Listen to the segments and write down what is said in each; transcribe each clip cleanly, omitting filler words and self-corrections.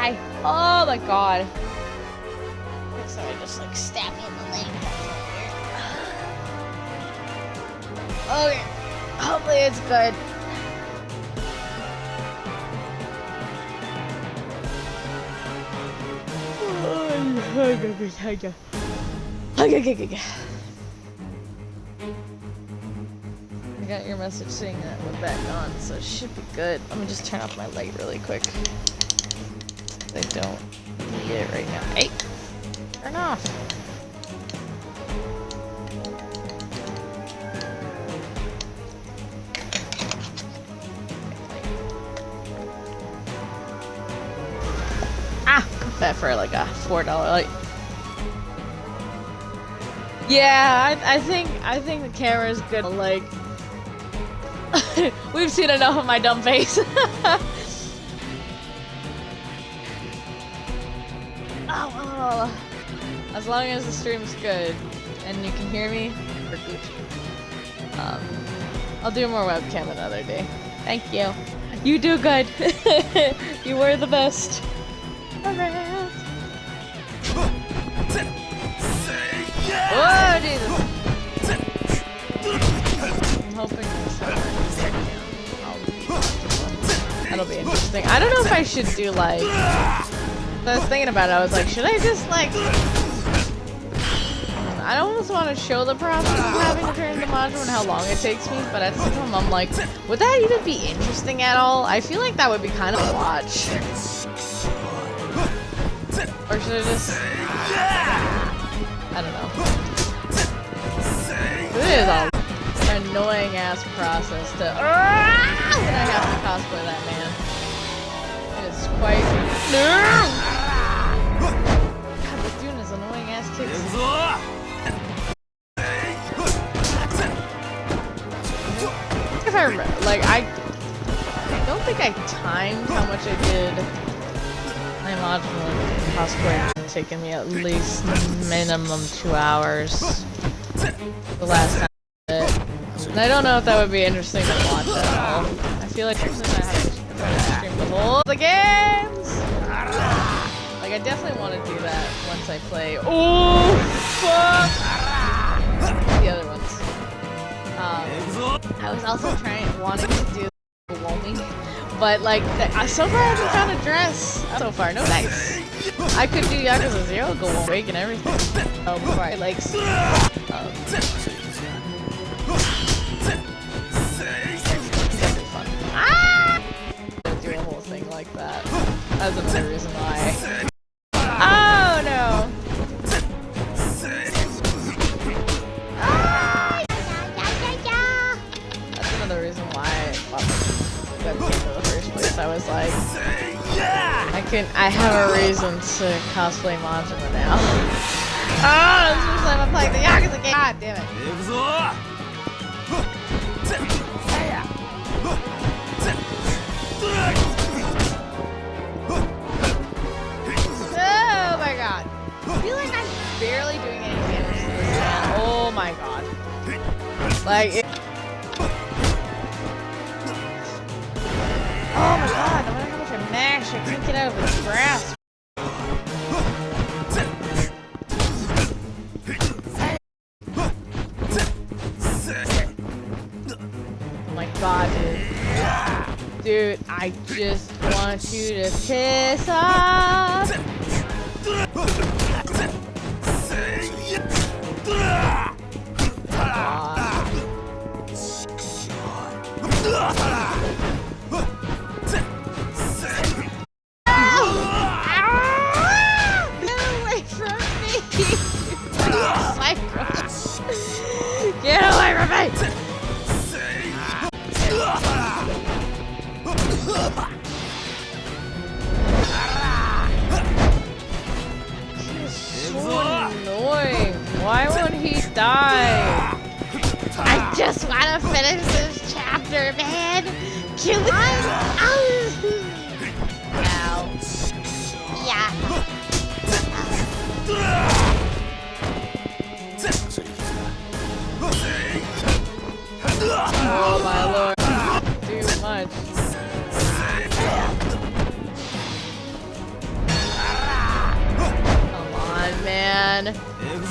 die. Oh my god. Sorry, just like stab me in the leg. Okay. Hopefully it's good. I got your message saying that we're back on, so it should be good. Let me just turn off my light really quick. I don't need it right now. Hey! Turn off! Ah! That for like a $4 light. Yeah, I think the camera is good. Like, we've seen enough of my dumb face. Oh, as long as the stream's good and you can hear me, we're Gucci. I'll do more webcam another day. Thank you. You do good. You were the best. Alright. Whoa, Jesus! I'm hoping this that'll be interesting. I don't know if I should do like. I was thinking about it. I was like, should I just like? I almost want to show the process of having to turn the module and how long it takes me, but at the same time, I'm like, would that even be interesting at all? I feel like that would be kind of a watch. Or should I just? I don't know. It is an annoying ass process to. When I have to cosplay that man. It is quite. God, this dude is annoying ass kicks. If I remember, like I don't think I timed how much I did my module cosplay. It's taken me at least minimum 2 hours. The last time I did it. And I don't know if that would be interesting to watch at all. I feel like since I have to stream the whole the games. Like I definitely want to do that once I play. Oh fuck! The other ones. I was also wanting to do Womi, but like so far I haven't found a dress. So far, no dice. I could do Yakuza 0, go awake and everything. Before I like. Do a whole thing like that. That's another reason why. Oh no! That's another reason why I bought the webcam in the first place. I was like, I have a reason to cosplay Majima now. Oh, this is the first time I'm playing the Yakuza game. God damn it. Oh my god. I feel like I'm barely doing any damage to this man. Oh my god. Like it. Oh my god, no matter how much I mash, I can't get out of his grasp. Oh my god, dude. Dude, I just want you to piss off. Get away from me! He's so annoying. Why won't he die? I just want to finish this chapter, man. Kill it. Ow. Yeah. Oh my lord. Too much.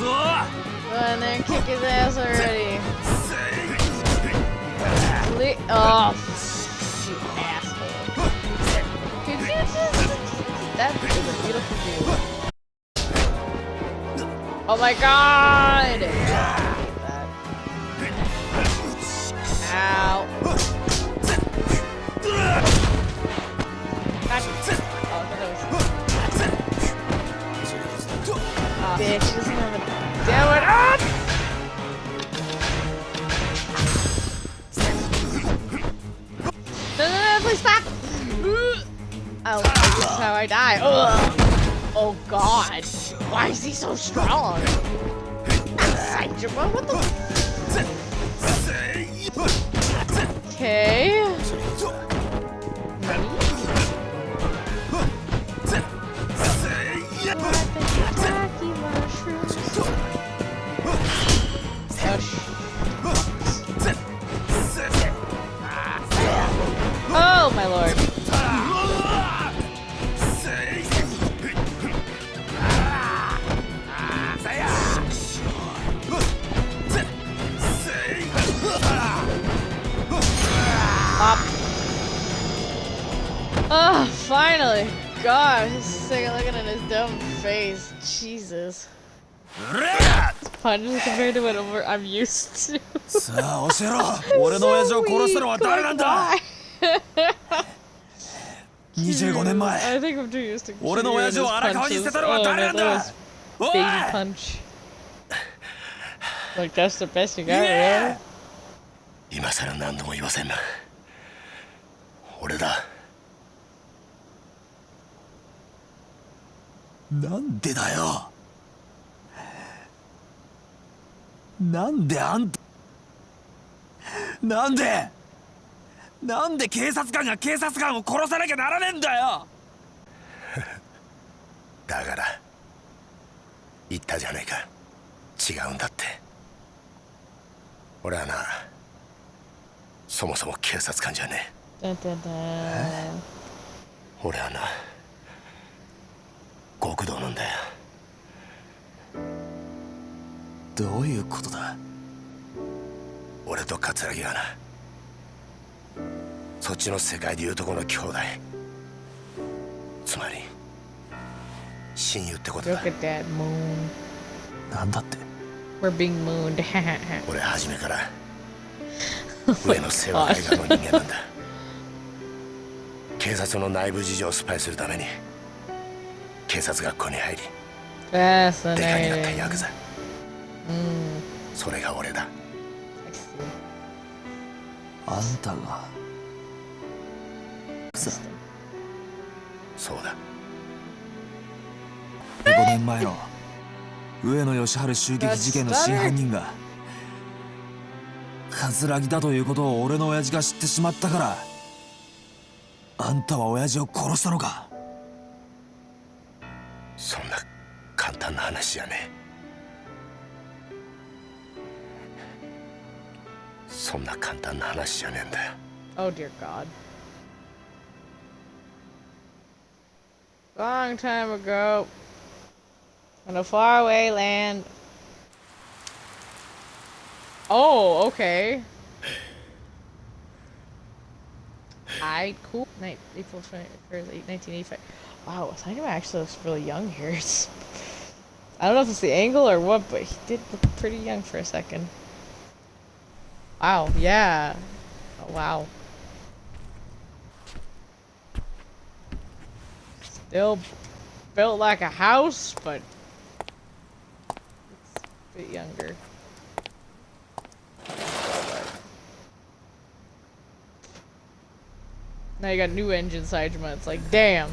and then kick his ass already. Oh, you asshole. Could you just... That is a beautiful view. Oh my god! Ow. Bitch, doesn't have a... Damn it! Ah! No, please stop! Oh, this is how I die. Ugh. Oh god. Why is he so strong? What the... Okay. Oh my lord. Oh, finally. God, he's sick of looking at his dumb face. Jesus. Punches compared to whatever I'm used to. So I think I'm too used to punches. Oh, man, that was baby punch. Like, that's the best you got, really? 今さら何度も言わせんな。俺だ。なんでだよ。なんであんた。なんで警察官が警察官を殺さなきゃならねえんだよ。だから言ったじゃねえか。違うんだって。俺はな。そもそも警察官じゃねえ。俺はな極道なんだよ。どういうことだ。俺と桂木はなそっちの世界でいうとこの兄弟つまり親友ってことだ。なんだって。We're being mooned. 俺は初めから上の世話会の人間なんだ。警察の内部事情をスパイするために警察学校に入りデカになったヤクザ。それが俺だ。あんたがそうだ。5年前の上野義治襲撃事件の真犯人が桂木だということを俺の親父が知ってしまったからあんたは親父を殺したのか。そんな簡単な話じゃねえ。そんな簡単な話じゃねえんだよ。Oh dear God. Long time ago, in a faraway land. Oh, okay. Cool. April 21st, 1985. Wow, Hannya actually looks really young here. I don't know if it's the angle or what, but he did look pretty young for a second. Wow, yeah. Oh, wow. Still built like a house, but it's a bit younger. Now you got new engine Saijima. It's like, damn.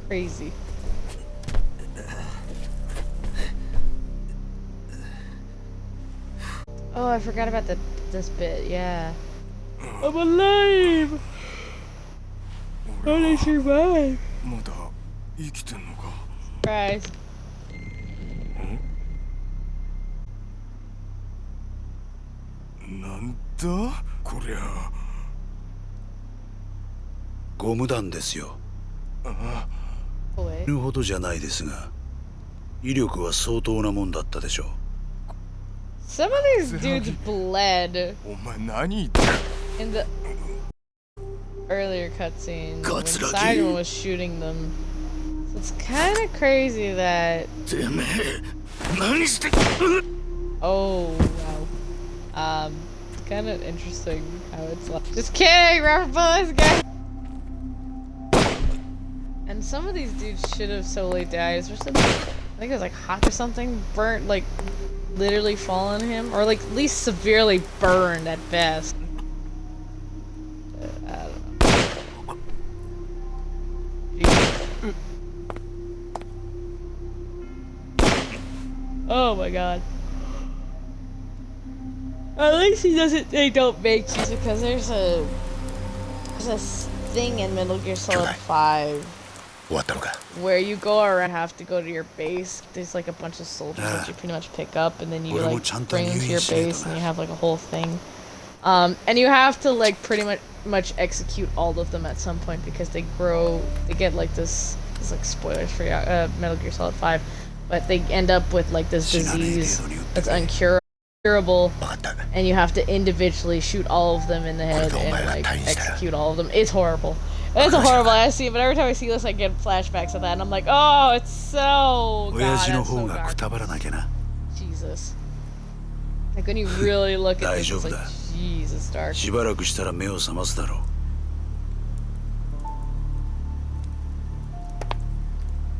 Crazy. Oh, I forgot about this bit. Yeah. I'm alive. How did I survive? Surprise. Nanda? こりゃゴム弾ですよ。Wait. 言うほどじゃないですが、威力は相当なもんだったでしょう。 Some of these dudes bled お前何言ってる in the earlier cutscene when Katsuragi. Sidon was shooting them. So it's kind of crazy that. てめえ、何して。 Oh wow. Kind of interesting how it's like. Just kidding, rubber bullets, guys. And some of these dudes should have solely died. Especially, I think it was like hot or something, burnt, like literally fall on him, or like at least severely burned at best. I don't know. Jeez. Oh my god. At least he doesn't. They don't make cheese because there's a thing in Metal Gear Solid 5 終わったのか where you go around, have to go to your base. There's like a bunch of soldiers that you pretty much pick up, and then you like bring them to your base, and you have like a whole thing. And you have to like pretty much execute all of them at some point because they grow. They get like this is like spoilers for Metal Gear Solid 5, but they end up with like this disease that's uncurable. And you have to individually shoot all of them in the head and like execute all of them. It's horrible. It's a horrible ass scene, but every time I see this I get flashbacks of that and I'm like, oh, it's so god, that's so dark. Jesus. Like when you really look at this, it's like, Jesus, dark. しばらくしたら目を覚ますだろう。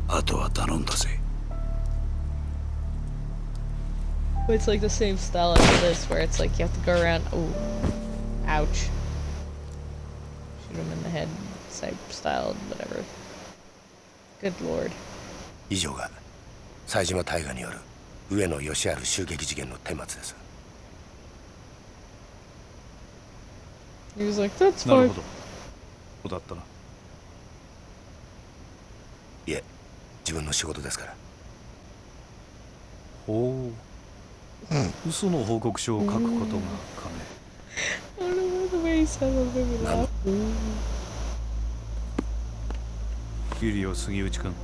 あとは頼んだぜ。 It's like the same style as this, where it's like you have to go around. Ooh, ouch! Shoot him in the head, same style, whatever. Good lord. 以上が冴島大河による上野義治襲撃事件の顛末です。 He was like, "That's なる fine." ほど。そうだったな。いえ、自分の仕事ですから。ほう。嘘の報告書を書くことがかね。 I don't know the way he said it made me laugh. ユリオ杉内君。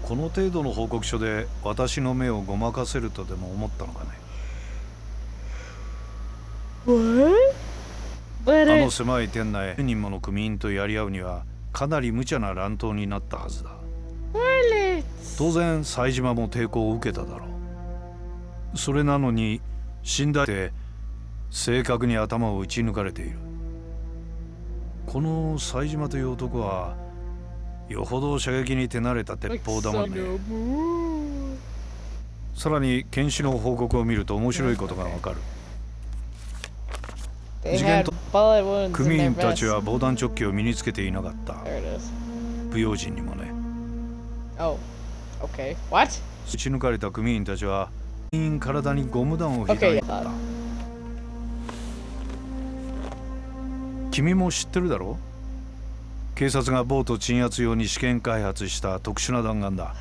この程度の報告書で私の目をごまかせるとでも思ったのかね。 What? あの狭い店内、10人もの組員とやり合うにはかなり無茶な乱闘になったはずだ。当然、冴島も抵抗を受けただろう。それなのに死んだって正確に頭を撃ち抜かれている。この冴島という男はよほど射撃に手慣れた鉄砲玉で、さらに検視の報告を見ると面白いことがわかる。事件と組員たちは防弾チョッキを身につけていなかった。不用心にもね。Oh, okay. What? 撃ち抜かれた組員たちは体にゴム弾を開いた。君も知ってるだろう？警察がボート鎮圧用に試験開発した特殊な弾丸だ。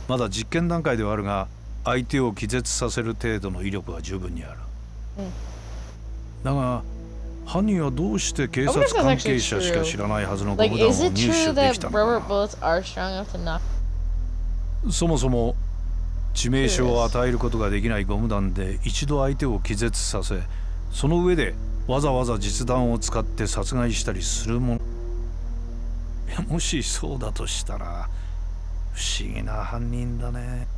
まだ実験段階ではあるが、相手を気絶させる程度の威力は十分にある。だが、犯人はどうして警察関係者しか知らないはずのゴム弾を入手できたのか。そもそも致命傷を与えることができないゴム弾で一度相手を気絶させ、その上でわざわざ実弾を使って殺害したりするもの。もしそうだとしたら不思議な犯人だね。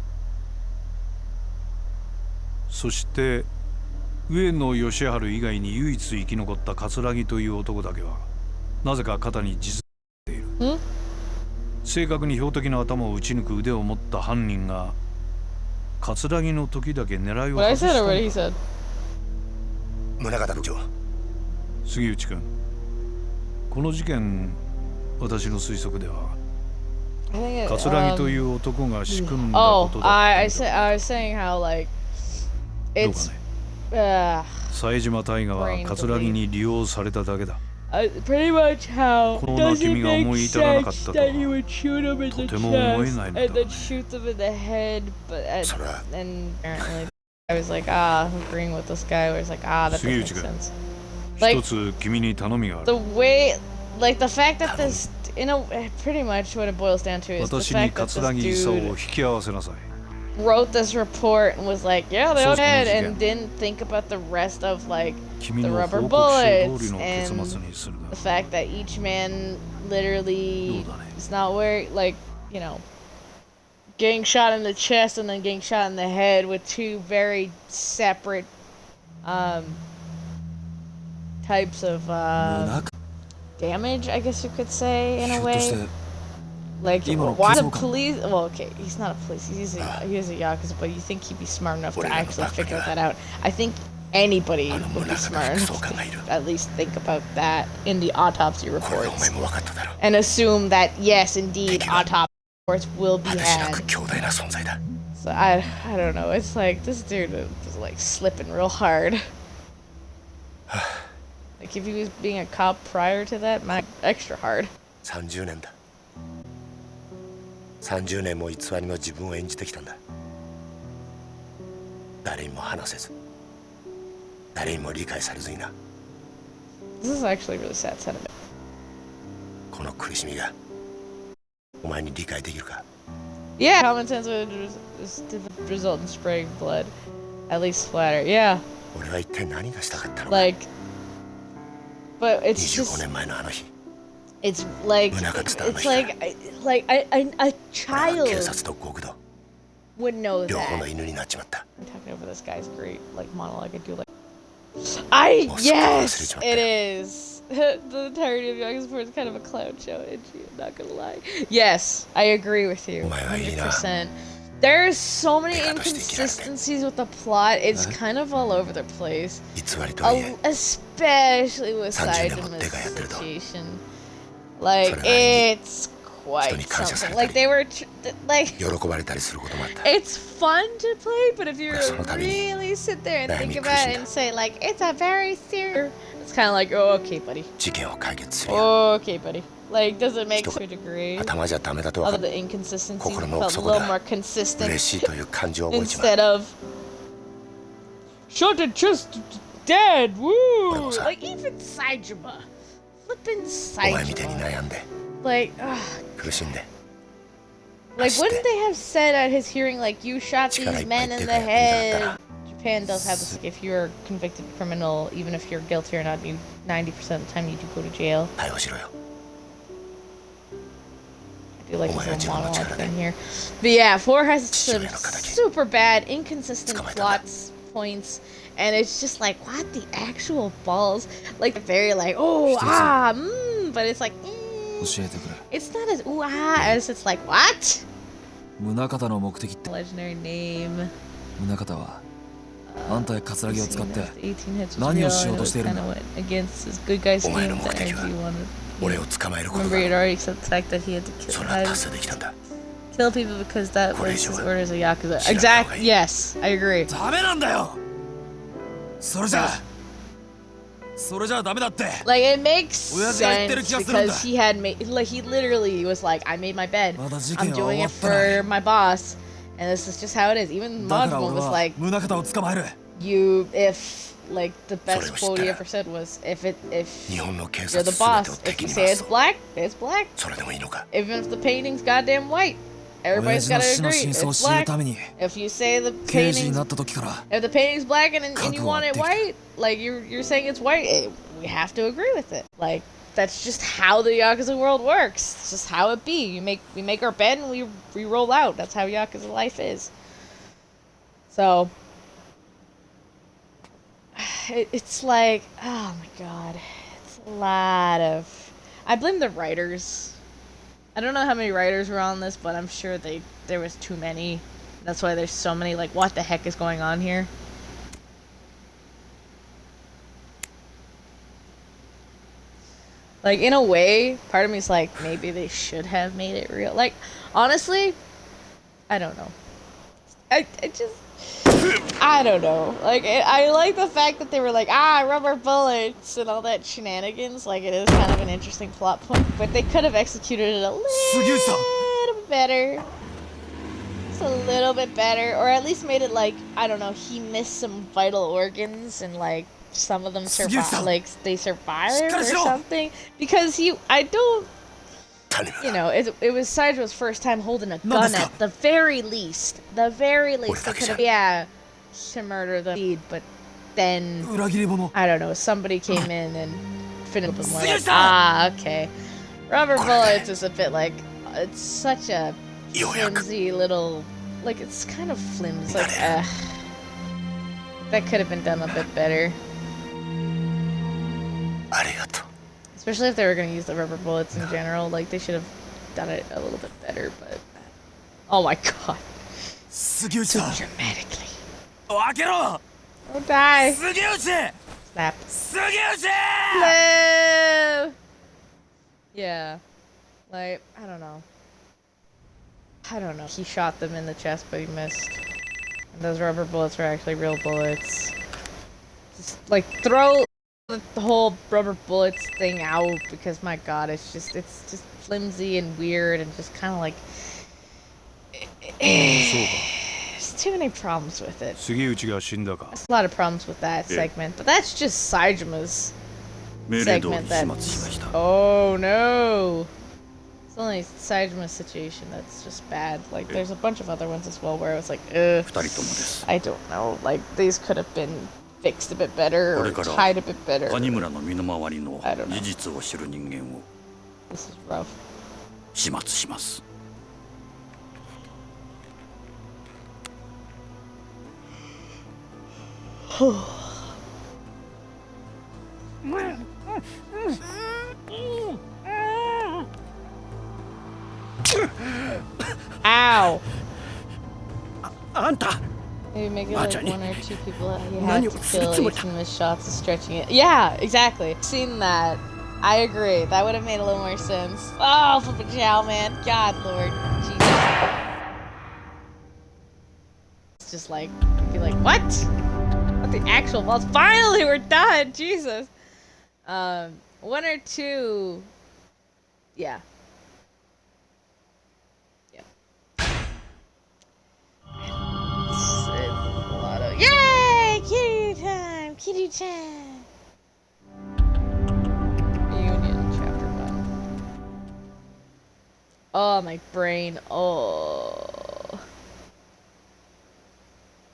そして上野義治以外に唯一生き残った桂木という男だけはなぜか肩に実弾を持っている。正確に標的の頭を撃ち抜く腕を持った犯人が桂木の時だけ狙いを外したのか。宗像部長。杉内君、この事件、私の推測では桂木という男が仕組んだことだったんだ。I was saying how like it's 冴島大河は桂木に利用されただけだ。pretty much how このな君が思い至らなかったとはとても思えないのだ。 and then shoot them in the head, but and apparently I was like, agreeing with this guy. Where it's like, that doesn't make sense. 一つ君に頼みがある。 The way like the fact that this, pretty much what it boils down to is the 私に fact that 桂木勲を this 引き合わせなさい dude wrote this report and was like, yeah, they all So- dead, and didn't think about the rest of like 君 the の rubber 報告書通 bullets りの and 結末にする the が fact that each man literally is not wearing, like, you know, getting shot in the chest and then getting shot in the head with two very separate types of damage, I guess you could say, in a way. Like, why the police? Well, okay, he's not a police. He's a Yakuza, but you think he'd be smart enough to actually figure that out? I think anybody would be smart enough to at least think about that in the autopsy reports and assume that yes, indeed, autopsy reports will be had. So I don't know. It's like this dude was like slipping real hard. Like if he was being a cop prior to that, extra hard. 30年だ30年も偽りの自分を演じてきたんだ誰にも話せず誰にも理解されずにな This is actually really sad sentiment. この苦しみがお前に理解できるか Yeah, common sense would result in spraying blood. At least splatter. Yeah. 俺は一体何がしたかったのか Like, but it's 25 just, 年前のあの日 it's like, a 俺は child 警察と極道 would know 両方 that. の犬になっちまった I'm talking over this guy's great, like, monologue. I do like, Well, yes, it's it is. The entirety of Yakuza 4 is kind of a clown show, and I'm not gonna lie. Yes, I agree with you, 100%. There's so many inconsistencies with the plot. It's kind of all over the place, 偽りとはいえ especially with Saijima's situation. Like, it's quite something. Like, they were, like, 喜ばれたりすることもあった it's fun to play, but if you really sit there and think about it and say, like, it's a very serious, it's kind of like, oh, okay, buddy. 事件を解決するよ Okay, buddy. Like, does it make to a degree? 頭じゃダメだと分 Although かる the inconsistencies 心の felt 奥 a 底 little だ more consistent 嬉しいという感情を覚えちまう instead of shot and just dead. Woo! Like, even Saijima. Flippin' お前みたいに Saijima. 悩んで Like, 苦しんで like, wouldn't they have said at his hearing, like, you shot these men in the head? Japan does have this, like, if you're a convicted criminal, even if you're guilty or not, you 90% of the time you do go to jail. 逮捕しろよ I do like this little monologue thing here. But yeah, 4 has some super bad, inconsistent plots, points, and it's just like, what the actual balls? Like, very like, but it's like, it's not as as it's like, what? 宗方の目的って Legendary name. 宗方はあんたや桂木を使って 18 hits was 何 real, をしよう and と it して was いるん kind だ of went against his good guy お前 scheme の目 that 的 he は wanted. 俺を捕まえること Remember, だ he had already accepted the fact that he had to そ kill, れは達成できたんだ kill people because that was his これ以上は orders of Yakuza. 知らない方が Exactly. いい Yes, I agree. ダメなんだよそれじゃダメだって Like, it makes 親父が言ってる sense 気がするんだ because he had made, like, he literally was like, I made my bed. まだ事 I'm 件は doing 終わ it ったら for my boss, and this is just how it is. Even だから Majima 俺 was は like, 宗方を捕まえる if, like, the best quote he ever said was, if 日本の警 you're 察 the 全てを boss, if 敵 you に say 回 it's す black, it's black. それでもいいのか Even if the painting's goddamn white, 親 everybody's 父の gotta 死の agree, 真相を it's 知る black. ために If you say the 刑事に painting's なった時から if the painting's black and you want it 覚悟はできた。 white, like you're saying it's white, we have to agree with it. Like, that's just how the Yakuza world works. It's just how it be. We make our bed and we roll out. That's how Yakuza life is. So it's like, oh my god, it's a lot of. I blame the writers. I don't know how many writers were on this, but I'm sure there was too many. That's why there's so many, like, what the heck is going on here? Like, in a way, part of me is like, maybe they should have made it real. Like, honestly, I don't know. I don't know. Like, I like the fact that they were like, rubber bullets and all that shenanigans. Like, it is kind of an interesting plot point, but they could have executed it a little bit better. it's a little bit better, or at least made it like, I don't know, he missed some vital organs and like some of them survive, like they survived or something. Because I don't, you know, it was Saijo's first time holding a gun at the very least. The very least, they could have, yeah, to murder the lead, but then, I don't know, somebody came in and finished them. More like, ah, okay. Rubber bullets is a bit like, it's such a flimsy little, like, it's kind of flimsy, like, that could have been done a bit better. Especially if they were going to use the rubber bullets in general, like, they should have done it a little bit better, but, oh my god. So dramatically. Don't die. Snap. No! Yeah. Like, I don't know. He shot them in the chest, but he missed. And those rubber bullets were actually real bullets. Just, like, throw the whole rubber bullets thing out, because my god, it's just flimsy and weird and just kind of like... There's too many problems with it. There's a lot of problems with that segment, but that's just Saijima's segment. That's... Oh no! It's only Saijima's situation that's just bad. Like, there's a bunch of other ones as well where I was like, ugh, I don't know. Like, these could have been fixed a bit better or tied a bit better. I don't know. This is rough. Ow! Maybe make it like one or two people that you have to kill each and miss shots of stretching it. Yeah, exactly. Seen that. I agree. That would have made a little more sense. Oh, flippin' chow, man. God, Lord. Jesus. It's just like, be like, what? What the actual balls? Finally, we're done! Jesus. One or two. Yeah. Yay! Kitty time! Kitty time! Reunion, chapter 1. Oh, my brain. Oh.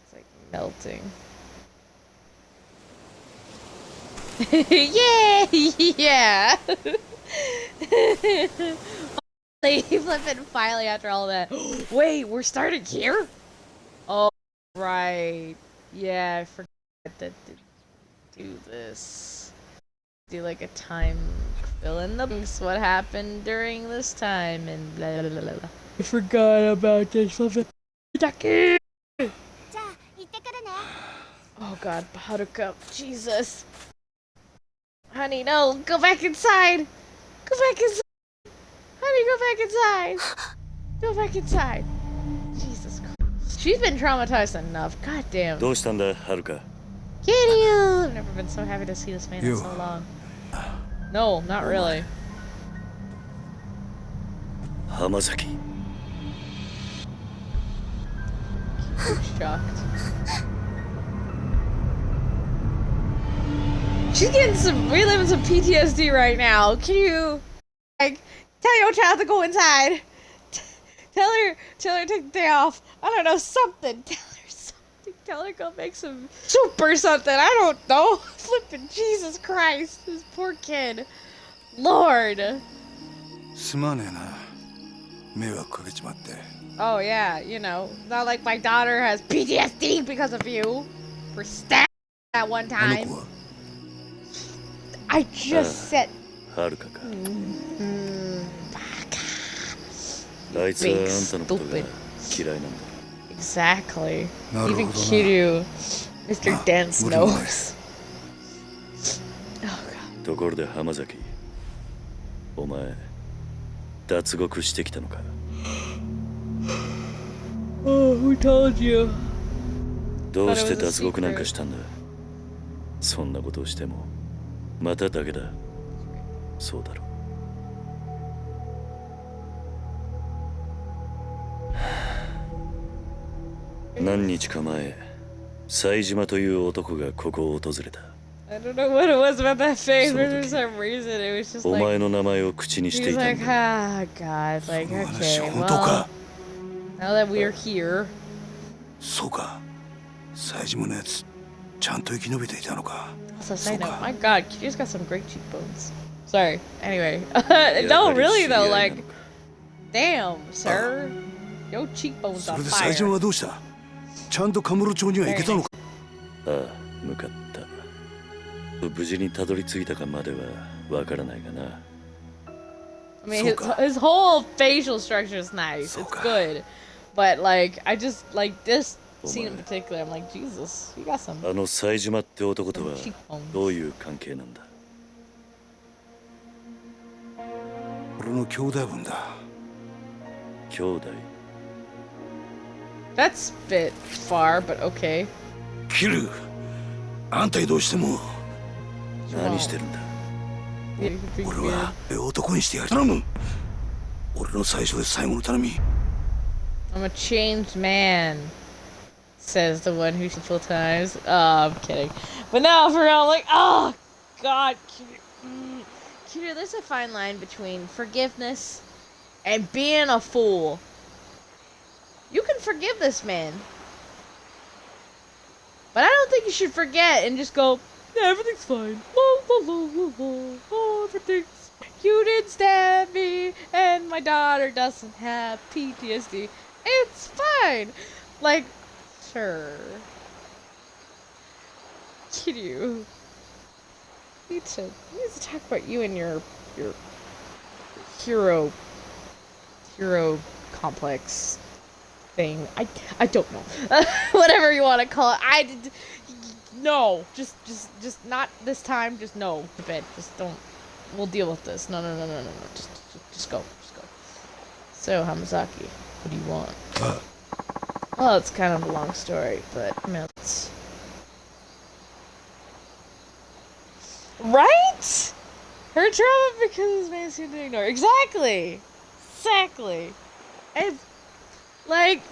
It's like melting. Yay! Yeah! Flippin' finally after all that. Wait, we're starting here? Oh, right. Yeah, I forgot that to do this. Do like a time fill in the blanks, what happened during this time and blah blah blah blah. I forgot about this. Oh god, Haruka. Jesus. Honey, no, go back inside. Go back inside. Honey, go back inside. Go back inside. Jesus Christ. She's been traumatized enough. God damn. Kiryu! I've never been so happy to see this man in so long. No, not really. Hamazaki. I'm shocked. She's getting reliving some PTSD right now. Can you, like, tell your child to go inside? Tell her to take the day off. I don't know, something. Tell her something. Tell her go make some soup or something. I don't know. Flippin' Jesus Christ. This poor kid. Lord. Oh yeah, you know, not like my daughter has PTSD because of you. For stabbing at one time. I just said... Big stupid. Exactly. Even Kiryu, Mr. Dance knows. Oh god. ところで浜崎、お前脱獄してきたのか? Oh, who told you? どうして脱獄なんかしたんだ? そんなことをしてもまただけだ。そうだろう。何日か前、冴島という男がここを訪れた。I don't know what it was about that face, but for some reason it was just お like 前の名前を口にしてい he's た like, んだ。 ah, God, like, その話 okay, 本当 well, か now that we're here, そうか冴島のやつちゃんと生き延びていたのか also そう side note, か my God, Kiryu's got some great cheekbones. Sorry. Anyway, や no, はり really 知り合 though, いな like, のか。 damn, sir, your cheekbones そ are れで冴島 fire. はどうしたちゃんとカムロ町には行けたのかああ、向かった。無事にたどり着いたかまではわからないがな。 I mean, his whole facial structure is nice. It's Soka. good, but like, I just like this scene in particular. I'm like, Jesus, you got some あの冴島って男とは cheekbones. どういう関係なんだ。俺の兄弟分だ兄弟。 That's a bit far, but okay. キルあんたにどうしても何してるんだ。 You can be 俺 weird. は男にしてやる頼む俺の最初で最後の頼み I'm a changed man, says the one who's full times. Oh, I'm kidding. But no, for real, I'm like, oh, God. Kiryu, there's a fine line between forgiveness and being a fool. You can forgive this man. But I don't think you should forget and just go, yeah, everything's fine. Oh, everything's... You didn't stab me, and my daughter doesn't have PTSD. It's fine. Like, sure. Kiryu. We need to talk about you and your hero complex thing. I don't know. Whatever you want to call it. No. Just not this time. Just no. To bed. Just don't. We'll deal with this. No. Just go. So, Hamazaki, what do you want? Well, it's kind of a long story, but I mean, it's... Right? Her trauma because his man seemed to ignore. Exactly. And, like,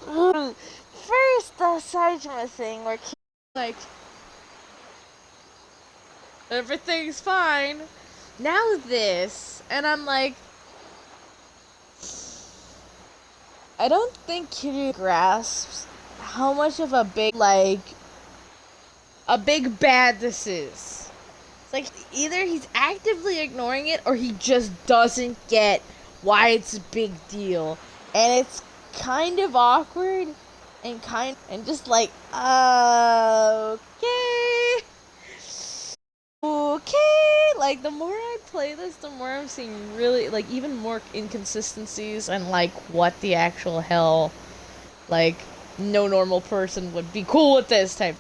first the Saijima thing where like, everything's fine. Now this, and I'm like, I don't think Kiryu grasps how much of a big bad this is. It's like either he's actively ignoring it or he just doesn't get why it's a big deal. And it's kind of awkward and just like, okay. Like, the more I play this, the more I'm seeing really, like, even more inconsistencies and, like, what the actual hell, like, no normal person would be cool with this type.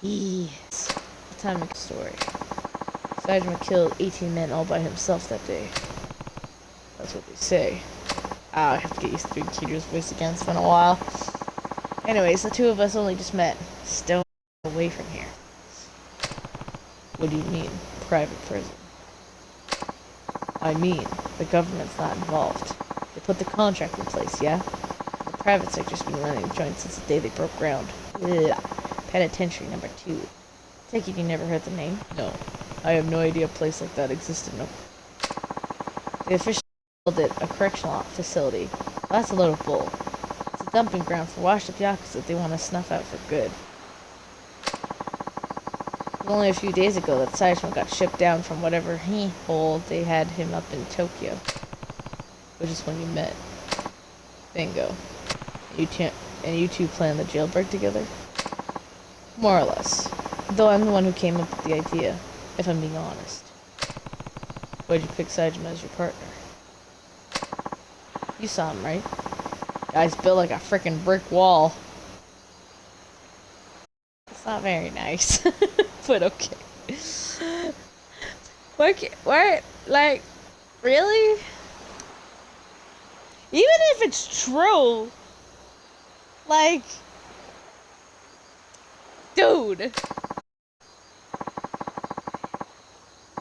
Yes. Time of the story. Saijima killed 18 men all by himself that day. That's what they say. I have to get used to doing Kiryu's voice again. It's been a while. Anyways, the two of us only just met. Stone away from here. What do you mean, private prison? I mean, the government's not involved. They put the contract in place, yeah? The private sector's been running the joint since the day they broke ground. Ugh. Penitentiary number 2. Take it you never heard the name? No. I have no idea a place like that existed, no. The officials called it a correctional facility. Well, that's a load of bull. It's a dumping ground for washed up Yakuza that they want to snuff out for good. It was only a few days ago that Saijima got shipped down from whatever hole they had him up in Tokyo. Which is when you met. Bingo. And you two planned the jailbreak together? More or less. Though I'm the one who came up with the idea, if I'm being honest. Why'd you pick Saijima as your partner? You saw him, right? Guy's built like a frickin' brick wall. It's not very nice. But okay. Why, like, really? Even if it's true, like, dude.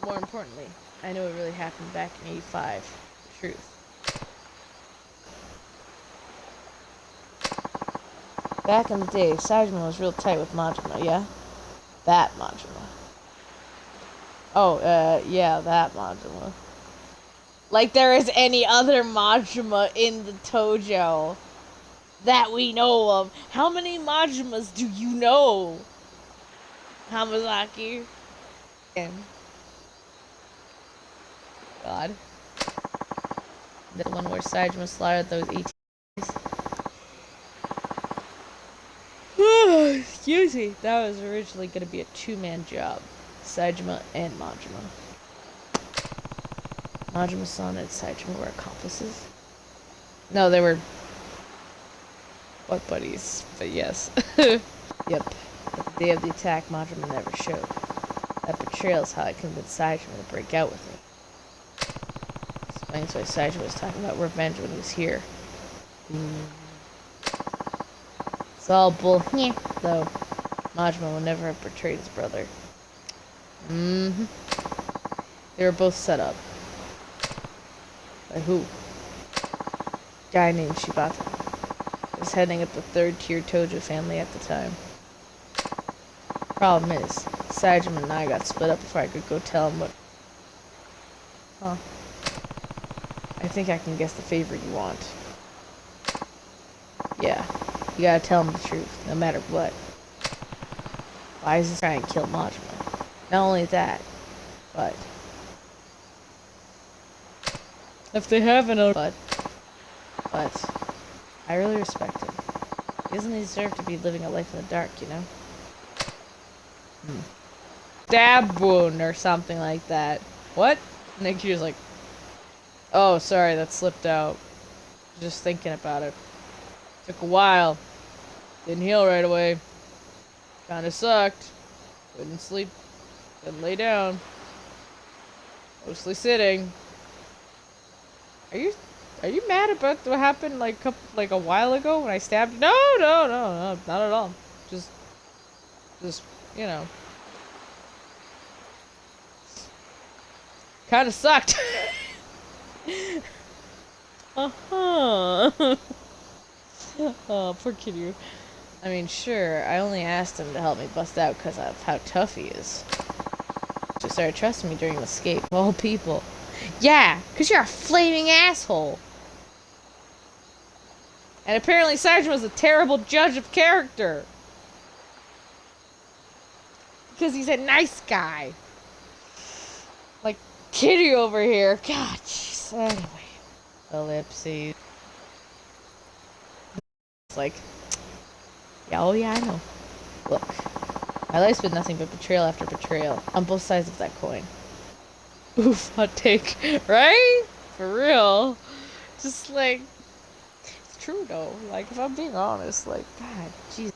More importantly, I know it really happened back in '85. The truth. Back in the day, Sajima was real tight with Majima, yeah? That Majima. Oh, yeah, that Majima. Like there is any other Majima in the Tojo that we know of. How many Majimas do you know? Hamazaki? And God. The one where Sajima slaughtered those ETs. Excuse me. That was originally going to be a two-man job. Sajima and Majima. Majima-san and Sajima were accomplices. No, they were buddies, but yes. Yep. But the day of the attack, Majima never showed. That betrayal is how I convinced Sajima to break out with me. Explains why Sajima was talking about revenge when he was here. It's all bull, though. Majima would never have betrayed his brother. They were both set up. By who? Guy named Shibata. Was heading up the third-tier Tojo family at the time. Problem is, Sajima and I got split up before I could go tell him what... Huh. I think I can guess the favor you want. Yeah, you gotta tell him the truth, no matter what. Why is he trying to kill Majima? Not only that, but... If they haven't, but I really respect him. He doesn't deserve to be living a life in the dark, you know? Stab wound or something like that. What? And Nikki's like, oh, sorry, that slipped out. Just thinking about it. Took a while. Didn't heal right away. Kinda sucked. Couldn't sleep. Couldn't lay down. Mostly sitting. Are you mad about what happened like a while ago when I stabbed you? No, not at all. Just, you know. Kinda sucked. Oh, poor Kiryu. I mean, sure, I only asked him to help me bust out because of how tough he is. He started trusting me during the escape. Of all people. Yeah, because you're a flaming asshole. And apparently Sajima's a terrible judge of character. Because he's a nice guy. Like Kitty over here. God, jeez. Anyway. Ellipses. It's like, yeah, oh yeah, I know. Look, my life's been nothing but betrayal after betrayal. On both sides of that coin. Oof, hot take. Right? For real. Just like, it's true though. Like, if I'm being honest, like, God, jeez.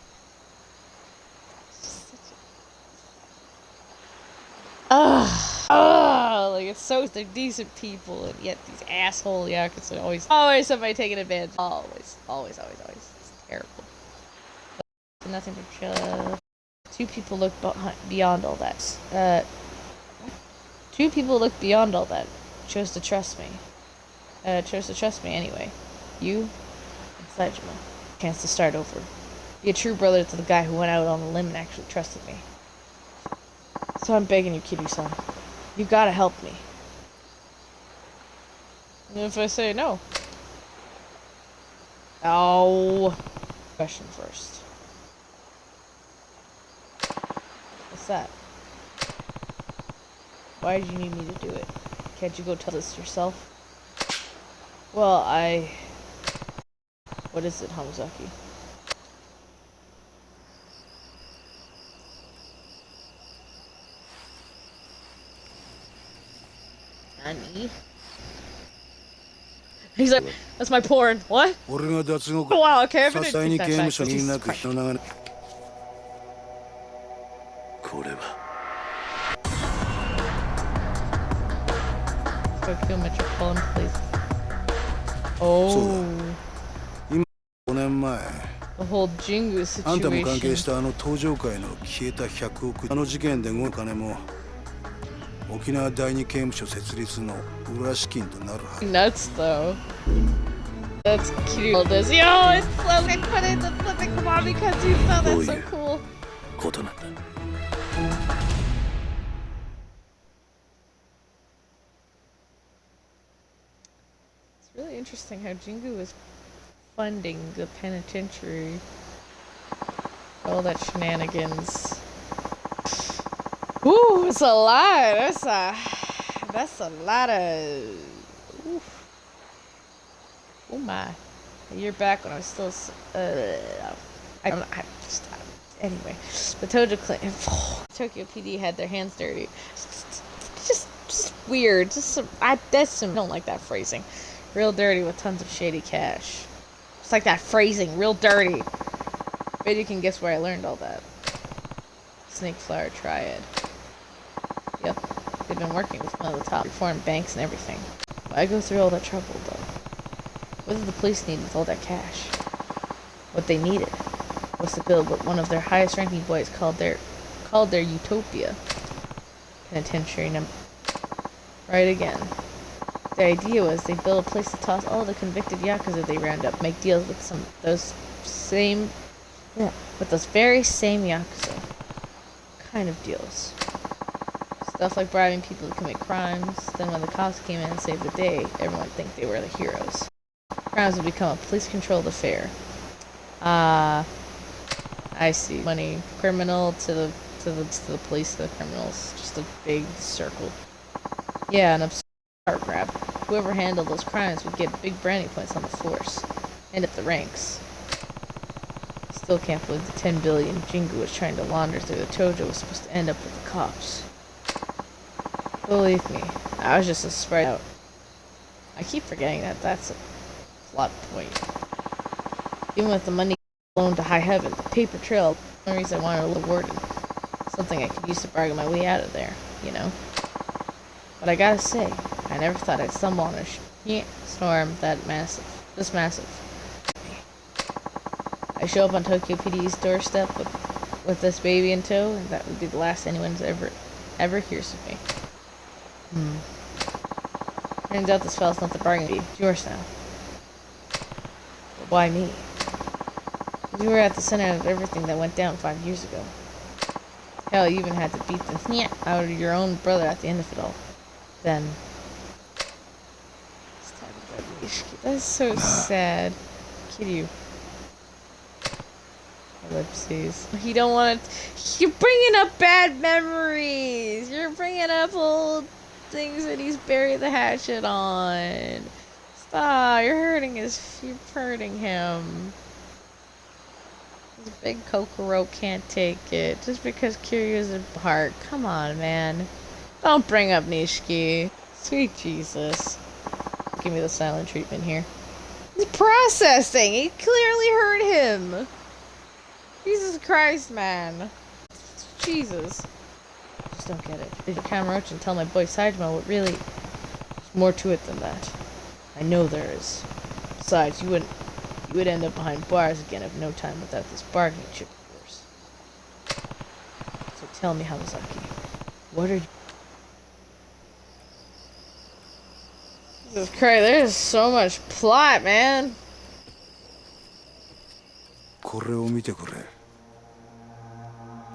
Like, it's so, they're decent people, and yet these asshole Yakuza always somebody taking advantage. Always. It's terrible. But nothing but two people look beyond all that. Two people look beyond all that. Chose to trust me. Anyway. You and Sajima. Chance to start over. Be a true brother to the guy who went out on a limb and actually trusted me. So I'm begging you, Kiryu-san. You gotta help me. And if I say no? Oh. Question first. What's that? Why did you need me to do it? Can't you go tell this yourself? Well, what is it, Hamazaki? Nani? He's like, that's my porn. What? Wow, okay, I finished that fact, but Jesus Christ. これは Tokyo Metropolitan Police. Oh. 5年前 The whole Jingu あんたも関係し situation. たあの登場界の消えた100億あの事件で動く金も沖縄第二刑務所設立の裏資金となるはず Nuts though. That's cute. Yo, it's so good. Put in the flipping Kamami cutscene. Oh, that's so cool. ことなんだ。 It's really interesting how Jingu was funding the penitentiary. All that shenanigans. Ooh, it's a lot. That's a lot of. Oof. Oh my! A year back when I was still. Anyway, the Tojo Clan, Tokyo PD had their hands dirty. Just weird. I don't like that phrasing. Real dirty with tons of shady cash. It's like that phrasing, real dirty. Bet you can guess where I learned all that. Snake Flower Triad. Yep, they've been working with one of the top foreign banks and everything. Why go through all that trouble, though? What did the police need with all that cash? What they needed was to build what one of their highest-ranking boys called their Utopia penitentiary. Right again. The idea was they build a place to toss all the convicted Yakuza they round up, make deals with those very same Yakuza kind of deals. Stuff like bribing people to commit crimes. Then when the cops came in and saved the day, everyone would think they were the heroes. Crimes would become a police-controlled affair. I see. Money criminal to the police to the criminals. Just a big circle. Yeah, an absurd power grab. Whoever handled those crimes would get big brownie points on the force. And up the ranks. Still can't believe the 10 billion Jingu was trying to launder through the Tojo was supposed to end up with the cops. Believe me, I was just a spread out. I keep forgetting that that's a plot point. Even with the money blown to high heaven, the paper trail, the reason I wanted a little warden. Something I could use to bargain my way out of there, you know? But I gotta say, I never thought I'd stumble on a storm this massive. I show up on Tokyo PD's doorstep with this baby in tow, and that would be the last anyone's ever hears of me. Turns out this fellow's not the bargain. It's yours now. But why me? You were at the center of everything that went down 5 years ago. Hell, you even had to beat the out of your own brother at the end of it all. Then... That's so sad. Kiryu. Ellipses. You don't want to... You're bringing up bad memories! You're bringing up old things that he's buried the hatchet on. Stop! You're hurting him. This big Kokoro can't take it. Just because Kiryu's a heart. Come on, man. Don't bring up Nishiki. Sweet Jesus. Give me the silent treatment here. He's processing! He clearly hurt him! Jesus Christ, man. Jesus. I just don't get it. Did you Kamurocho and tell my boy Saitama what really... There's more to it than that. I know there is. Besides, you would end up behind bars again if no time without this bargaining chip of yours. So tell me, Hamazaki, what are you... Jesus Christ, there's so much plot, man. これを見てくれ。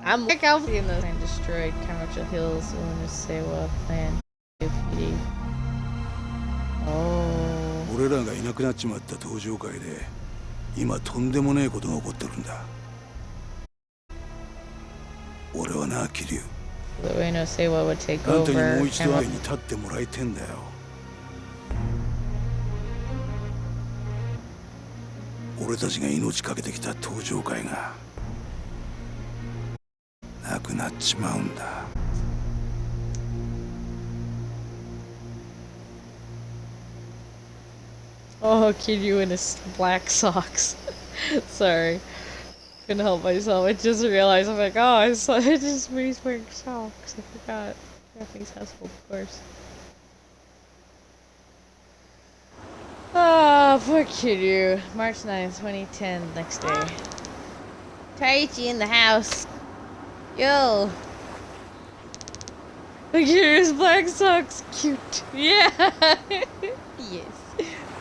I'm like out in the and destroyed Kamurocho Hills, Unusewa Plan, PD. Oh. 俺らがいなくなっちまった登場会で今とんでもねえことが起こってるんだ。俺はな、桐生。 The Unusewa would take あんたに over. もう一度前に立ってもらいてんだよ。俺たちが命かけてきた登場会がなくなっちまうんだ。 Oh, Kiryu in his black socks. Sorry. Couldn't help myself. I just realized, I'm like, oh, I saw it just he's wearing socks. I forgot. Japanese household, of course. Oh, poor Kiryu. March 9th, 2010, next day. Taichi in the house. Yo. Look at Kiryu's black socks. Cute. Yeah. Yes.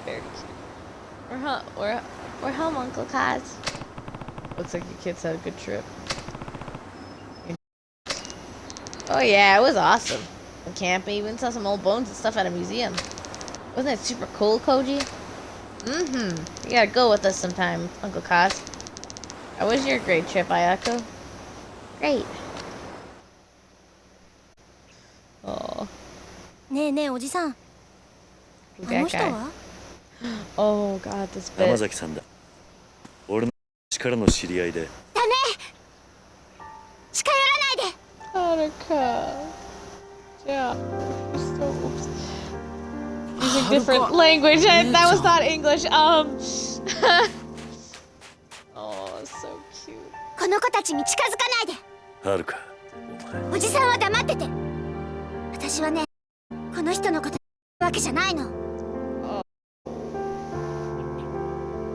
Very cute. we're home, Uncle Kaz. Looks like your kids had a good trip. Oh yeah, it was awesome. We camping, even saw some old bones and stuff at a museum. Wasn't it super cool, Koji? Mm-hmm. You gotta go with us sometime, Uncle Kaz. How was your great trip, Ayako? Great. Oh. ねえねえおじさん、あ That の人 guy. は Oh god, this 浜 bit. 崎さんだ。俺の力の知り合いで。ダメ近寄らないで Haruka. Yeah. So, oops. Using different language. That was not English. Oh, so cute. この子たちに近づかないではるか、お前。おじさんは黙ってて私はねこの人のことわけじゃないの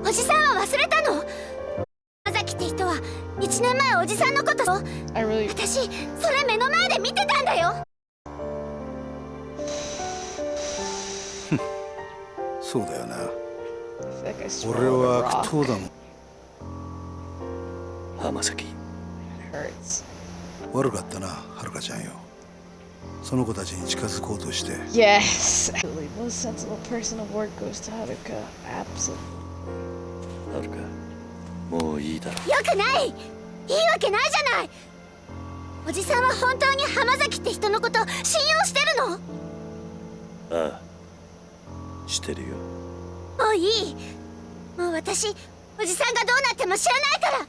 おじさんは忘れたの山崎って人は1年前おじさんのことを I really. 私それ目の前で見てたんだよそうだよな That guy's 俺 swallowed は a 悪 rock. 党だもん浜崎。 It hurts. 悪かったなはるかちゃんよその子たちに近づこうとして Yes. Absolutely. Most sensible person of work goes to Haruka. Absolutely. はるか、もういいだろ。よくないいいわけないじゃないおじさんは本当に浜崎って人のこと信用してるのああ、してるよ。もういいもう私おじさんがどうなっても知らないから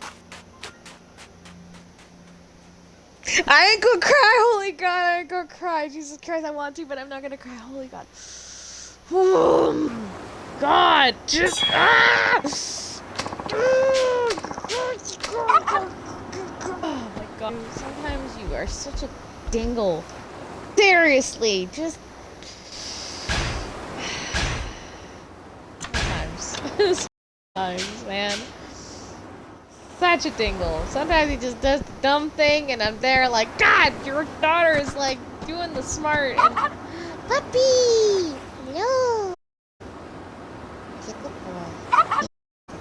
I ain't gonna cry. Holy God, I ain't gonna cry. Jesus Christ, I want to, but I'm not gonna cry. Holy God. Oh, God, just Oh my God. Sometimes you are such a dingle. Seriously, just sometimes. Sometimes, man. Such a dingle. Sometimes he just does the dumb thing, and I'm there like, God, your daughter is like doing the smart. And Puppy! Hello! He's a good boy.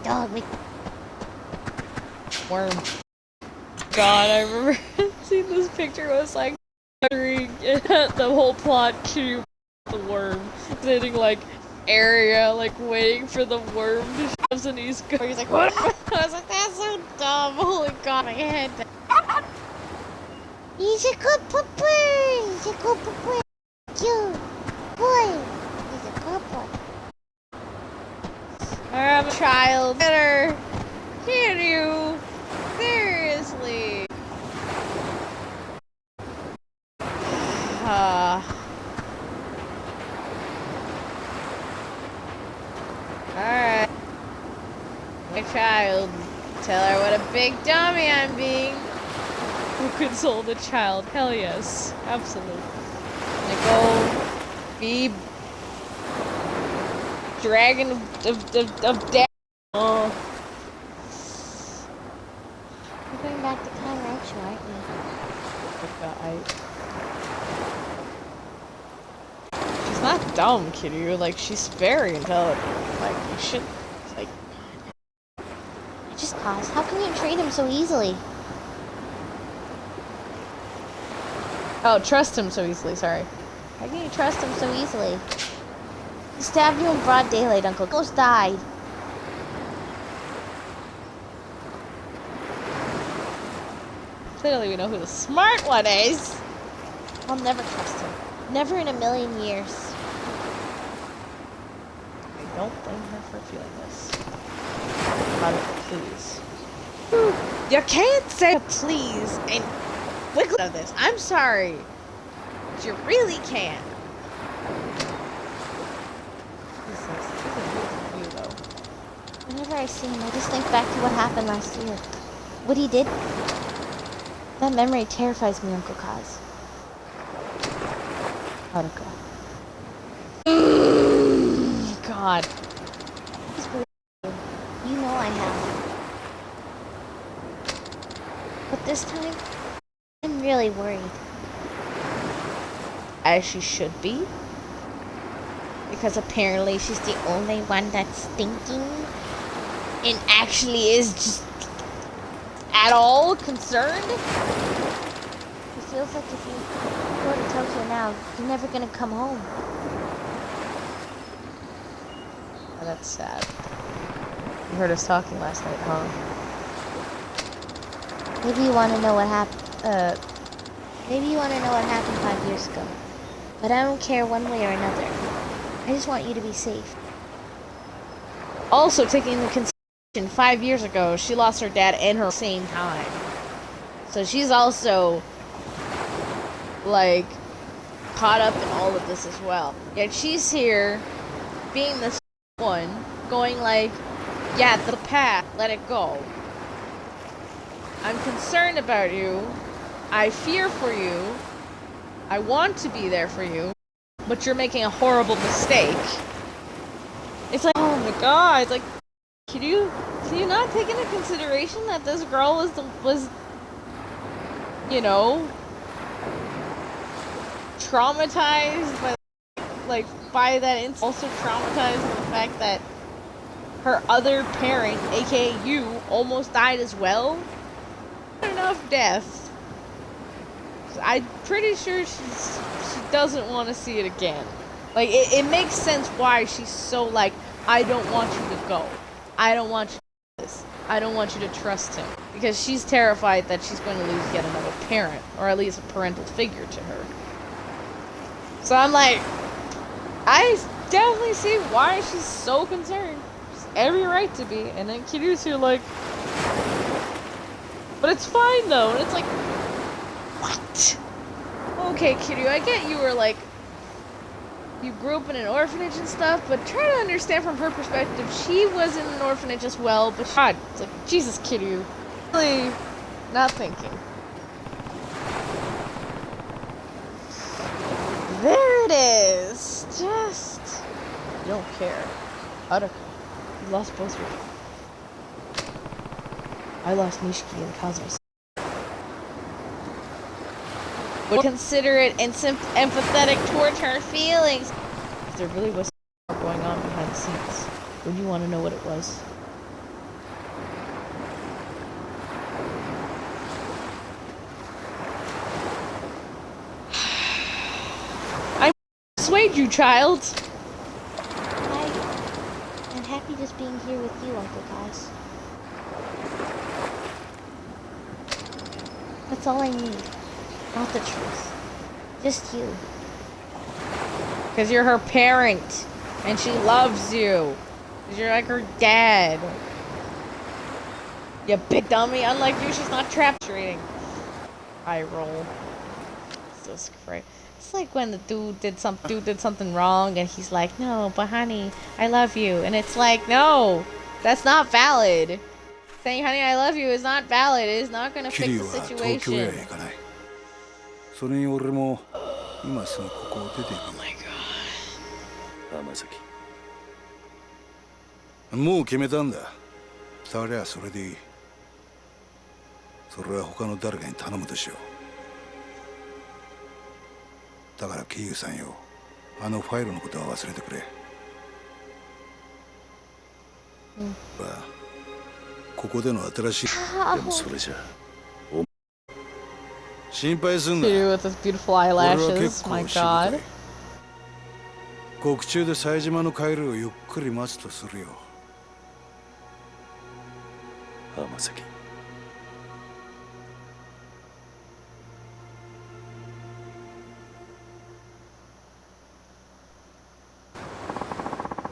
Dog, we... worm. God, I remember seeing this picture. It was like the whole plot cube, the worm sitting like area, like waiting for the worm to shove, and he's like, what? I was like, that's so dumb. Holy God, my head. He's a good puppy! He's a good puppy! Cute! Boy! He's a good boy. I'm a child. Better. Can you? Seriously. Alright. My child. Tell her what a big dummy I'm being. Who console the child? Hell yes. Absolutely. Like, go be dragon of death. Oh. We're going back to Kairacho, aren't we? She's not dumb, Kiryu. Like, she's very intelligent. Like, you should, like... Just pause. How can you treat him so easily? Oh, trust him so easily, sorry. How can you trust him so easily? He stabbed you in broad daylight, Uncle. Ghost died. Clearly we know who the smart one is. I'll never trust him. Never in a million years. I don't blame her for feeling this. Haruka, please. You can't say please and wiggle out of this. I'm sorry. But you really can't. This is you, though. Whenever I see him, I just think back to what happened last year. What he did. That memory terrifies me, Uncle Kaz. Haruka. God. You know I have. But this time, I'm really worried. As she should be. because apparently she's the only one that's thinking and actually is just at all concerned. It feels like if you go to Tokyo now, you're never gonna come home. Oh, that's sad. You heard us talking last night, huh? Maybe you want to know what happened. Maybe you want to know what happened 5 years ago. But I don't care one way or another. I just want you to be safe. Also, taking into consideration, 5 years ago, she lost her dad and her same time. So she's also, like, caught up in all of this as well. Yet she's here, being the one, going like, yeah, the past, let it go. I'm concerned about you. I fear for you. I want to be there for you. But you're making a horrible mistake. It's like, oh my god, it's like, can you not take into consideration that this girl was, you know, traumatized by that, also traumatized by the fact that her other parent, aka you, almost died as well? Enough death. I'm pretty sure she doesn't want to see it again. Like, it makes sense why she's so like, I don't want you to go. I don't want you to do this. I don't want you to trust him. Because she's terrified that she's going to lose yet another parent, or at least a parental figure to her. So I'm like, I definitely see why she's so concerned. She's every right to be. And then Kiryu's like, but it's fine though. And it's like, what? Okay, Kiryu, I get you were like, you grew up in an orphanage and stuff, but try to understand from her perspective, she was in an orphanage as well, but God, it's like, Jesus, Kiryu. Really not thinking. There it is. Just, you don't care. Haruka, you lost both your... I lost Nishiki and Kazuma. Would consider it and empathetic towards her feelings. If there really was something going on behind the scenes, would you want to know what it was? I persuade you, child. I'm happy just being here with you, Uncle Kaz. That's all I need. Not the truth. Just you. Because you're her parent. And she loves you. Because you're like her dad. You big dummy. Unlike you, she's not trap-trading. I roll. Jesus Christ. It's like when the dude did something wrong and he's like, no, but honey, I love you. And it's like, no, that's not valid. Saying honey, I love you is not valid. It is not going to fix the situation. それに俺も今すぐここを出ていく。 Oh my god. 浜崎。もう決めたんだ。そりゃそれでいい。それは他の誰かに頼むとしよう。だから桐生さんよ、あのファイルのことは忘れてくれ。まあ、ここでの新しい。でもそれじゃ。 心配すんな。 Dude with his beautiful eyelashes. My god. 獄中で冴島の帰りをゆっくり待つとするよ。浜崎。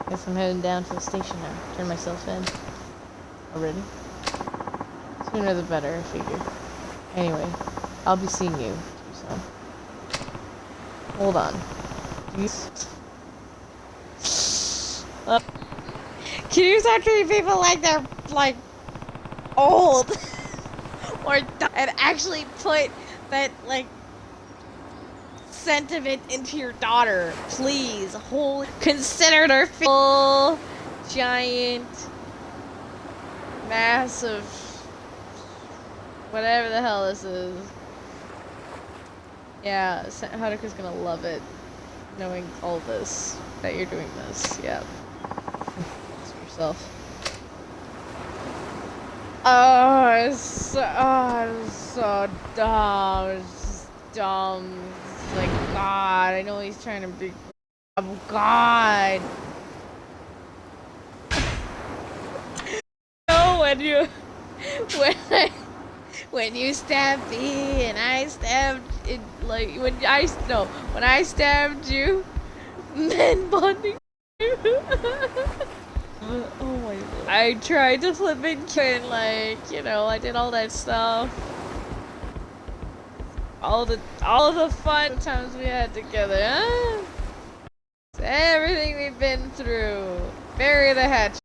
Guess I'm heading down to the station now. Turn myself in. Already? Sooner the better, I figure. Anyway, I'll be seeing you, so. Hold on. Can you start treating people like they're, like, old? Or and actually put that, like, sentiment into your daughter, please. Consider her full, giant, massive, whatever the hell this is. Yeah, Haruka's gonna love it. knowing all this, that you're doing this. Yeah. It's yourself. It's so dumb. It's just dumb. It's like, God, I know he's trying to be. Oh, God. No, when you stabbed me and I stabbed it, like when I stabbed you, then bonding you. Oh my God. I tried to flip it and like, you know, I did all that stuff. All the fun times we had together, huh? Everything we've been through. Bury the hatchet.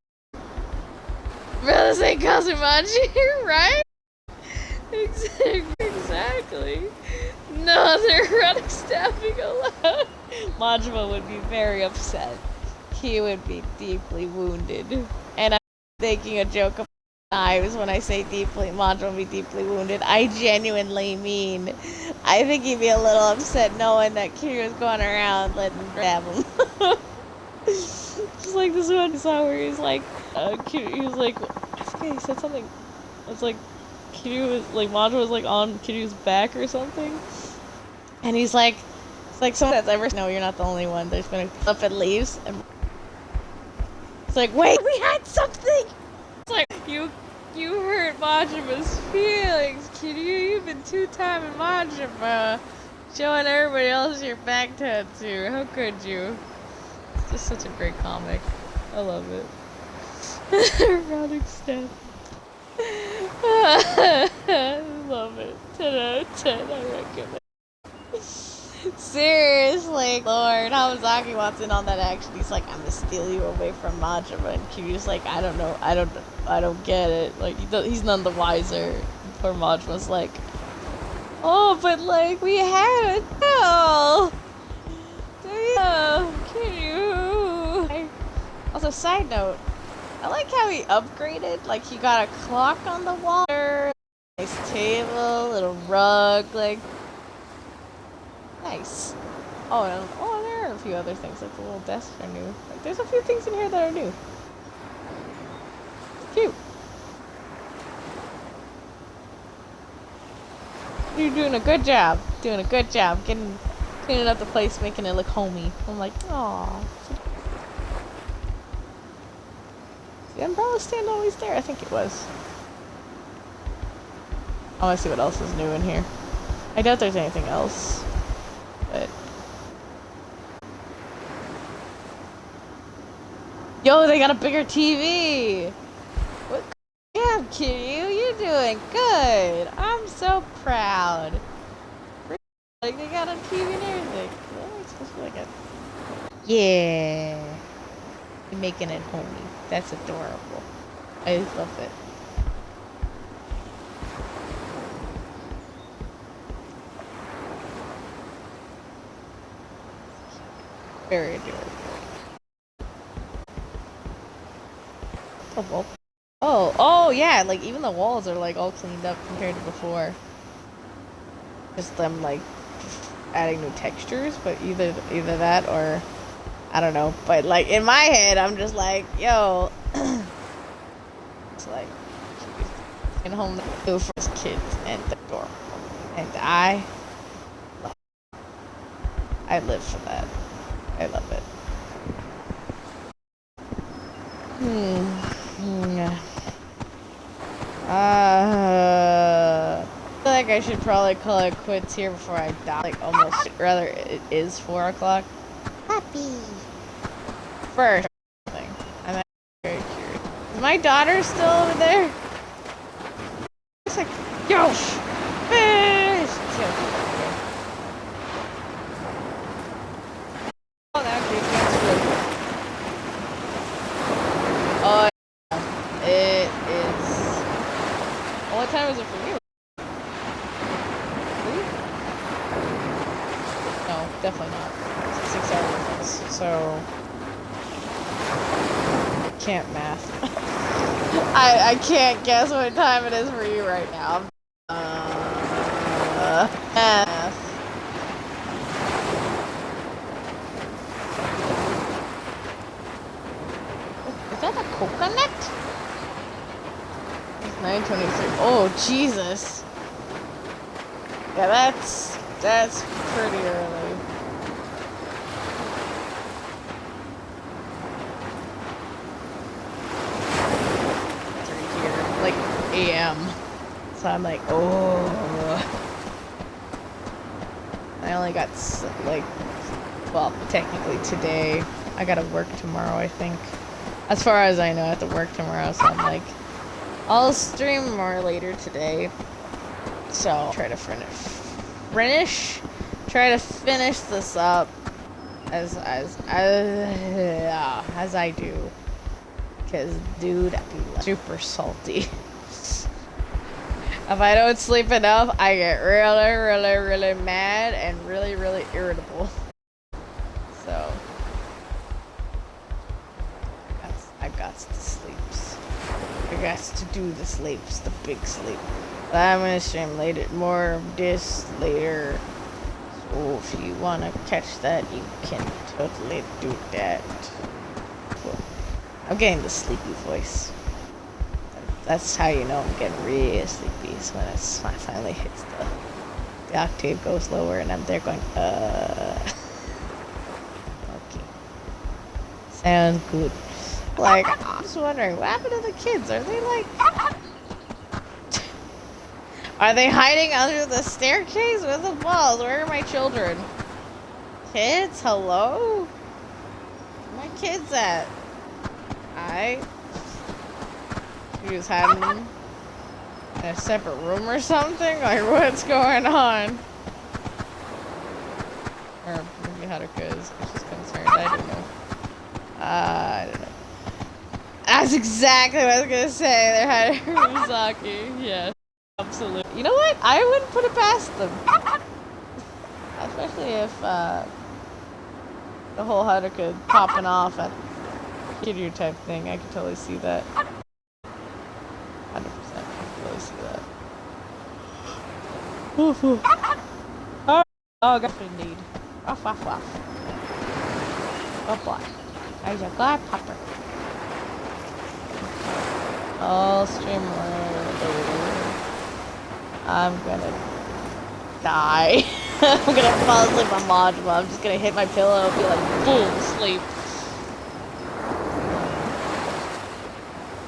Brother say Kazumachi, right? Exactly. No, they're running stabbing allowed. Majima would be very upset. He would be deeply wounded. And I'm making a joke about knives when I say Majima would be deeply wounded. I genuinely mean, I think he'd be a little upset knowing that Kiryu's going around letting grab him. Just like this one song where he's like, he was like, I forget, he said something. It's like, Kiryu was like, Majima was like on Kiryu's back or something. And he's like, it's like someone that's ever, no, you're not the only one. There's been up and leaves. And it's like, wait, we had something! It's like, you hurt Majima's feelings, Kiryu. You've been two-timing Majima. Showing everybody else your back tattoo. How could you? It's just such a great comic. I love it. Erotic stuff. I love it. 10 out of 10, I recommend. Seriously, Lord, Hamazaki wants in on that action. He's like, I'm gonna steal you away from Majima, and Kiryu's like, I don't know, I don't get it. Like, he's none the wiser. Poor Majima's like, oh, but like, we had it. No, Kiryu. Also, side note, I like how he upgraded. Like, he got a clock on the wall, nice table, little rug, like. Nice. Oh, and, there are a few other things, like the little desks are new. Like, there's a few things in here that are new. Cute. You're doing a good job. Doing a good job. Cleaning up the place, making it look homey. I'm like, aww. The umbrella stand always there? I think it was. I want to see what else is new in here. I doubt there's anything else. But yo, they got a bigger TV! What? Yeah, Kiryu, you're doing good! I'm so proud. Like, they got a TV and everything. What am I supposed to look at? Yeah. You're making it homey. That's adorable. I love it. Very adorable. Oh, yeah, like, even the walls are, like, all cleaned up compared to before. Just them, like, adding new textures, but either that or, I don't know. But, like, in my head, I'm just like, yo. It's like, in home for his kids and adorable. And I live for that. I love it. I feel like I should probably call it quits here before I die. Like, almost. Rather, it is 4 o'clock. Puppy. First thing. I'm very curious. Is my daughter still over there? It's like, yo, fish! Oh, that actually that's really. Oh, yeah. It is. Well, what time is it for you? 3? No, definitely not. It's a 6-hour difference, so I can't math. I can't guess what time it is for you right now. Math. on it? It's 9:23. Oh, Jesus. Yeah, that's pretty early. It's right here, like AM. So I'm like, oh. I only got like, well, technically today. I gotta work tomorrow, I think. As far as I know, I have to work tomorrow, so I'm like, I'll stream more later today. So I'll try to try to finish this up as I do. Cause dude, I'm super salty. If I don't sleep enough, I get really mad and really irritable. So I got to sleep. I got to do the sleeps, the big sleep. But I'm gonna stream more of this later. So if you wanna catch that, you can totally do that. Cool. I'm getting the sleepy voice. That's how you know I'm getting really sleepy. Is when it finally hits the octave goes lower and I'm there going, Okay. Sounds good. Like, I'm just wondering, what happened to the kids? Are they like... Are they hiding under the staircase with the balls? Where are my children? Kids, hello? Where my kids at? You just had them in a separate room or something? Like, what's going on? Or maybe Haruka is just concerned. I don't know. I don't know. That's exactly what I was gonna say. They're hiding Misaki. Yes, absolutely. You know what? I wouldn't put it past them. Especially if the whole Haruka popping off at Kiryu type thing. I could totally see that. 100%. I could totally see that. Woof woof. Oh, gosh, indeed. Ruff, ruff, ruff. Oh boy. There's a god popper. I'll stream later. I'm gonna die. I'm gonna fall asleep on Majima. I'm just gonna hit my pillow and be like, boom, sleep.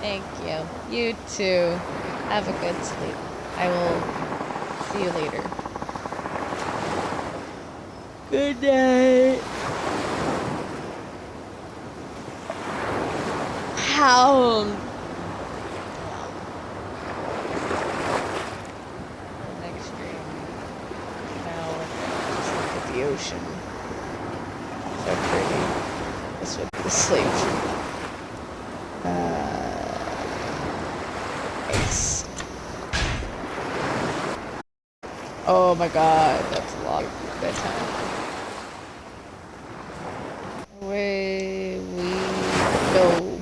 Thank you. You too. Have a good sleep. I will see you later. Good night. How? Next stream. Now just look at the ocean. So pretty. This would be sleep. Nice. Oh my god, that's a lot of bedtime. Away we go.